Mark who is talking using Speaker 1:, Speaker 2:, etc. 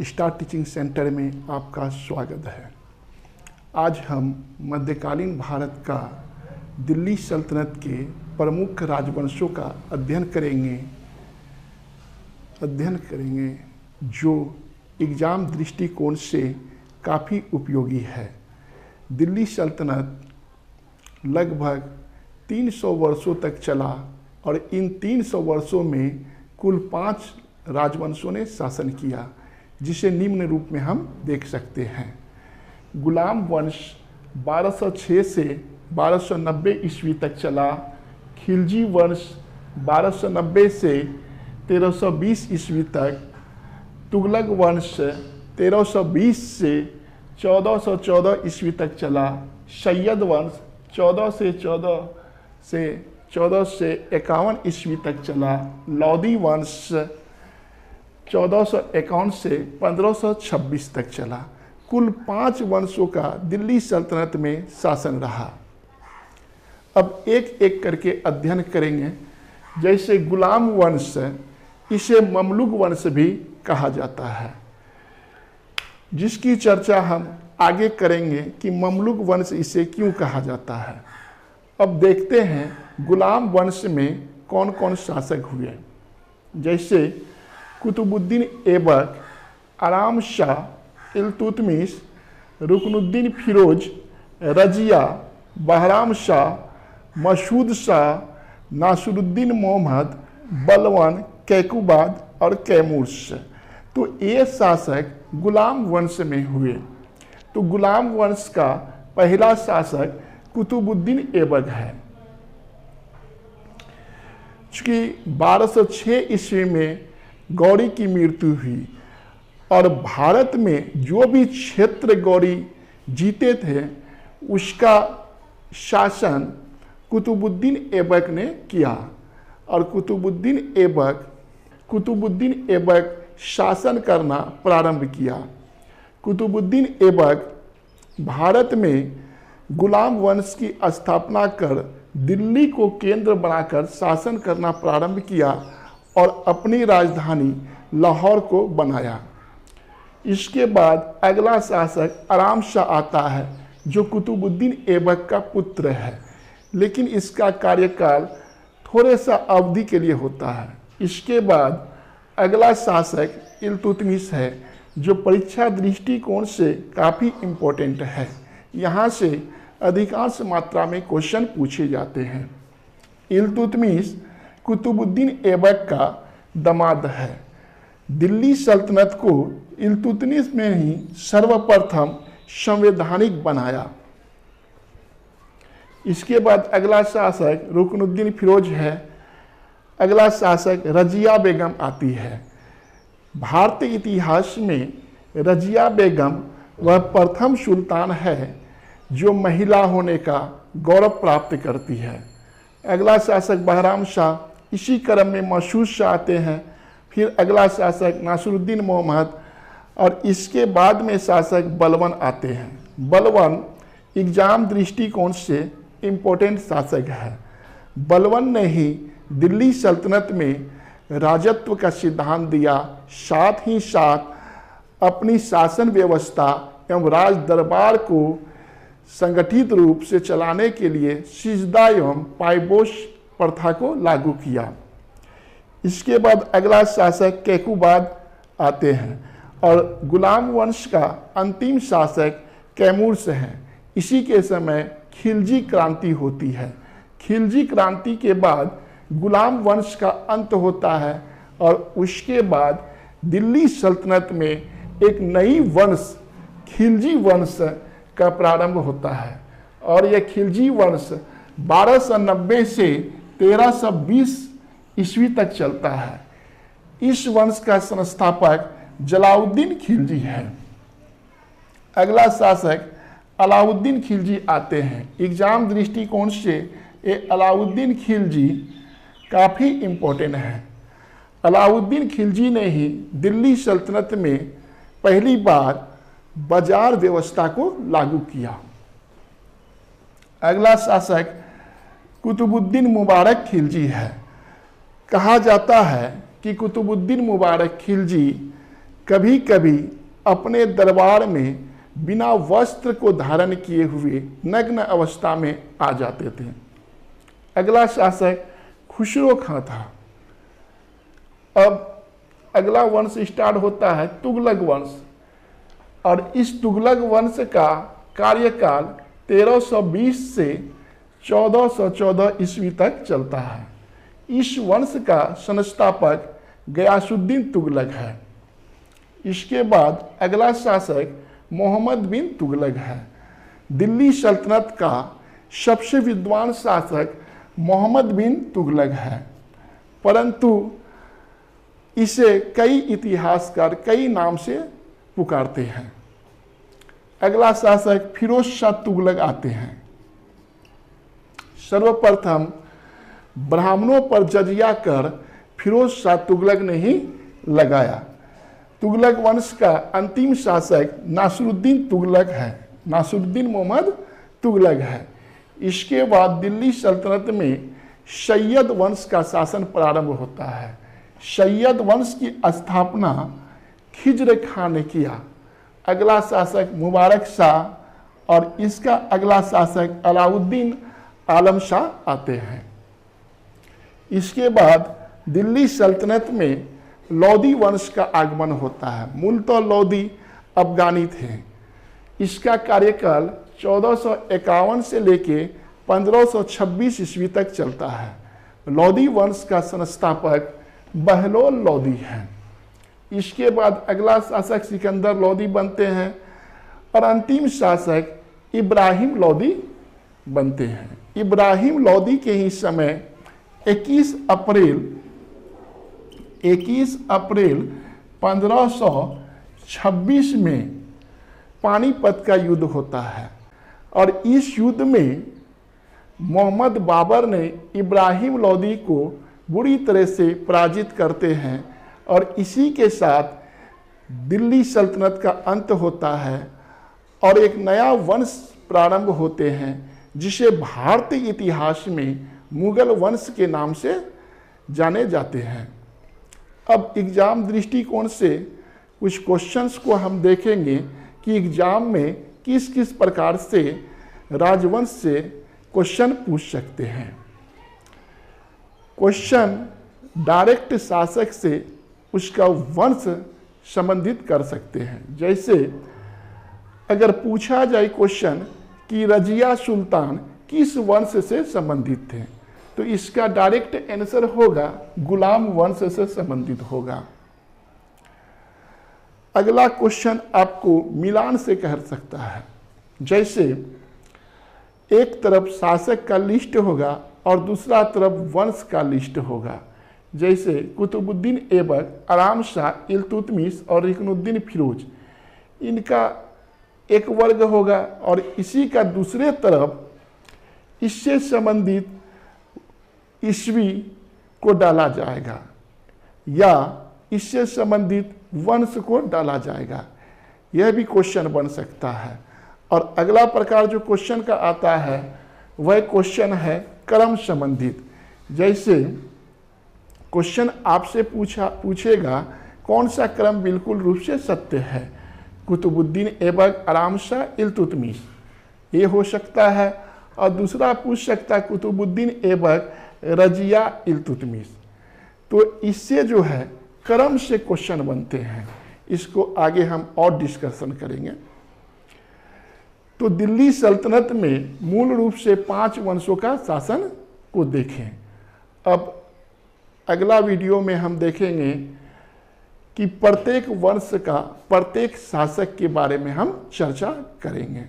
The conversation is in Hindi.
Speaker 1: स्टार टीचिंग सेंटर में आपका स्वागत है। आज हम मध्यकालीन भारत का दिल्ली सल्तनत के प्रमुख राजवंशों का अध्ययन करेंगे जो एग्ज़ाम दृष्टिकोण से काफ़ी उपयोगी है। दिल्ली सल्तनत लगभग 300 वर्षों तक चला और इन 300 वर्षों में कुल 5 राजवंशों ने शासन किया, जिसे निम्न रूप में हम देख सकते हैं। गुलाम वंश 1206 से 1290 ईस्वी तक चला। खिलजी वंश 1290 से 1320 ईस्वी तक। तुगलक वंश 1320 से 1414 ईस्वी तक चला। सैयद वंश 14 से 51 ईस्वी तक चला। लोदी वंश 1451 से 1526 तक चला। कुल 5 वंशों का दिल्ली सल्तनत में शासन रहा। अब एक एक करके अध्ययन करेंगे। जैसे गुलाम वंश, इसे ममलुक वंश भी कहा जाता है, जिसकी चर्चा हम आगे करेंगे कि ममलुक वंश इसे क्यों कहा जाता है। अब देखते हैं गुलाम वंश में कौन कौन शासक हुए। जैसे कुतुबुद्दीन ऐबक, आराम शाह, इल्तुतमिश, रुकनुद्दीन फिरोज, रजिया, बहराम शाह, मसूद शाह, नासिरुद्दीन मोहम्मद, बलवन, कैकुबाद और कैमूर्स। तो ये शासक गुलाम वंश में हुए। तो गुलाम वंश का पहला शासक कुतुबुद्दीन ऐबक है। चूँकि 1206 ईस्वी में गौरी की मृत्यु हुई और भारत में जो भी क्षेत्र गौरी जीते थे उसका शासन कुतुबुद्दीन ऐबक ने किया। और कुतुबुद्दीन ऐबक शासन करना प्रारंभ किया। कुतुबुद्दीन ऐबक भारत में गुलाम वंश की स्थापना कर दिल्ली को केंद्र बनाकर शासन करना प्रारंभ किया और अपनी राजधानी लाहौर को बनाया। इसके बाद अगला शासक आराम शाह आता है, जो कुतुबुद्दीन ऐबक का पुत्र है, लेकिन इसका कार्यकाल थोड़े सा अवधि के लिए होता है। इसके बाद अगला शासक इल्तुतमिश है, जो परीक्षा दृष्टिकोण से काफ़ी इम्पोर्टेंट है। यहाँ से अधिकांश मात्रा में क्वेश्चन पूछे जाते हैं। इल्तुतमिश कुतुबुद्दीन ऐबक का दामाद है। दिल्ली सल्तनत को इल्तुतमिश में ही सर्वप्रथम संवैधानिक बनाया। इसके बाद अगला शासक रुकनुद्दीन फिरोज है। अगला शासक रजिया बेगम आती है। भारतीय इतिहास में रजिया बेगम वह प्रथम सुल्तान है जो महिला होने का गौरव प्राप्त करती है। अगला शासक बहराम शाह, इसी क्रम में मसूद शाह आते हैं। फिर अगला शासक नासिरुद्दीन मोहम्मद और इसके बाद में शासक बलवन आते हैं। बलवन एग्जाम दृष्टिकोण से इम्पोर्टेंट शासक है। बलवन ने ही दिल्ली सल्तनत में राजत्व का सिद्धांत दिया, साथ ही साथ अपनी शासन व्यवस्था एवं राज दरबार को संगठित रूप से चलाने के लिए सिजदा एवं पायपोश प्रथा को लागू किया। इसके बाद अगला शासक कैकुबाद आते हैं और गुलाम वंश का अंतिम शासक कैमूर्स हैं। इसी के समय खिलजी क्रांति होती है। खिलजी क्रांति के बाद गुलाम वंश का अंत होता है और उसके बाद दिल्ली सल्तनत में एक नई वंश खिलजी वंश का प्रारंभ होता है। और यह खिलजी वंश 1290 से 1320 ईस्वी तक चलता है। इस वंश का संस्थापक जलाउद्दीन खिलजी है। अगला शासक अलाउद्दीन खिलजी आते हैं। एग्जाम दृष्टिकोण से ये अलाउद्दीन खिलजी काफ़ी इम्पोर्टेंट है। अलाउद्दीन खिलजी ने ही दिल्ली सल्तनत में पहली बार बाजार व्यवस्था को लागू किया। अगला शासक कुतुबुद्दीन मुबारक खिलजी है। कहा जाता है कि कुतुबुद्दीन मुबारक खिलजी कभी कभी अपने दरबार में बिना वस्त्र को धारण किए हुए नग्न अवस्था में आ जाते थे। अगला शासक खुसरो खां था। अब अगला वंश स्टार्ट होता है तुगलक वंश, और इस तुगलक वंश का कार्यकाल 1320 से 1414 ईस्वी तक चलता है। इस वंश का संस्थापक गयासुद्दीन तुगलक है। इसके बाद अगला शासक मोहम्मद बिन तुगलक है। दिल्ली सल्तनत का सबसे विद्वान शासक मोहम्मद बिन तुगलक है, परंतु इसे कई इतिहासकार कई नाम से पुकारते हैं। अगला शासक फिरोज शाह तुगलक आते हैं। सर्वप्रथम ब्राह्मणों पर जजिया कर फिरोज शाह तुगलक ने ही लगाया। तुगलक वंश का अंतिम शासक नासिरुद्दीन तुगलक है, नासिरुद्दीन मोहम्मद तुगलक है। इसके बाद दिल्ली सल्तनत में सैयद वंश का शासन प्रारंभ होता है। सैयद वंश की स्थापना खिज्र खां ने किया। अगला शासक मुबारक शाह और इसका अगला शासक अलाउद्दीन आलम शाह आते हैं। इसके बाद दिल्ली सल्तनत में लोदी वंश का आगमन होता है। मूलतः लोदी अफगानी थे। इसका कार्यकाल 1451 से लेके 1526 ईस्वी तक चलता है। लोदी वंश का संस्थापक बहलोल लोदी है। इसके बाद अगला शासक सिकंदर लोदी बनते हैं और अंतिम शासक इब्राहिम लोदी बनते हैं। इब्राहिम लोदी के ही समय 21 अप्रैल 1526 में पानीपत का युद्ध होता है, और इस युद्ध में मोहम्मद बाबर ने इब्राहिम लोदी को बुरी तरह से पराजित करते हैं, और इसी के साथ दिल्ली सल्तनत का अंत होता है और एक नया वंश प्रारंभ होते हैं, जिसे भारतीय इतिहास में मुगल वंश के नाम से जाने जाते हैं। अब एग्जाम दृष्टिकोण से कुछ क्वेश्चंस को हम देखेंगे कि एग्जाम में किस किस प्रकार से राजवंश से क्वेश्चन पूछ सकते हैं। क्वेश्चन डायरेक्ट शासक से उसका वंश संबंधित कर सकते हैं। जैसे अगर पूछा जाए क्वेश्चन कि रजिया सुल्तान किस वंश से संबंधित थे, तो इसका डायरेक्ट आंसर होगा गुलाम वंश से संबंधित होगा। अगला क्वेश्चन आपको मिलान से कर सकता है। जैसे एक तरफ शासक का लिस्ट होगा और दूसरा तरफ वंश का लिस्ट होगा। जैसे कुतुबुद्दीन ऐबक, आराम शाह, इल्तुतमिश और रुकनुद्दीन फिरोज, इनका एक वर्ग होगा, और इसी का दूसरे तरफ इससे संबंधित ईस्वी को डाला जाएगा या इससे संबंधित वंश को डाला जाएगा। यह भी क्वेश्चन बन सकता है। और अगला प्रकार जो क्वेश्चन का आता है वह क्वेश्चन है क्रम संबंधित। जैसे क्वेश्चन आपसे पूछेगा कौन सा क्रम बिल्कुल रूप से सत्य है, कुतुबुद्दीन ऐबक, आराम शाह, इल्तुतमिश, ये हो सकता है। और दूसरा पूछ सकता है कुतुबुद्दीन ऐबक, रजिया, इल्तुतमिश। तो इससे जो है क्रम से क्वेश्चन बनते हैं। इसको आगे हम और डिस्कशन करेंगे। तो दिल्ली सल्तनत में मूल रूप से 5 वंशों का शासन को देखें। अब अगला वीडियो में हम देखेंगे कि प्रत्येक वंश का प्रत्येक शासक के बारे में हम चर्चा करेंगे।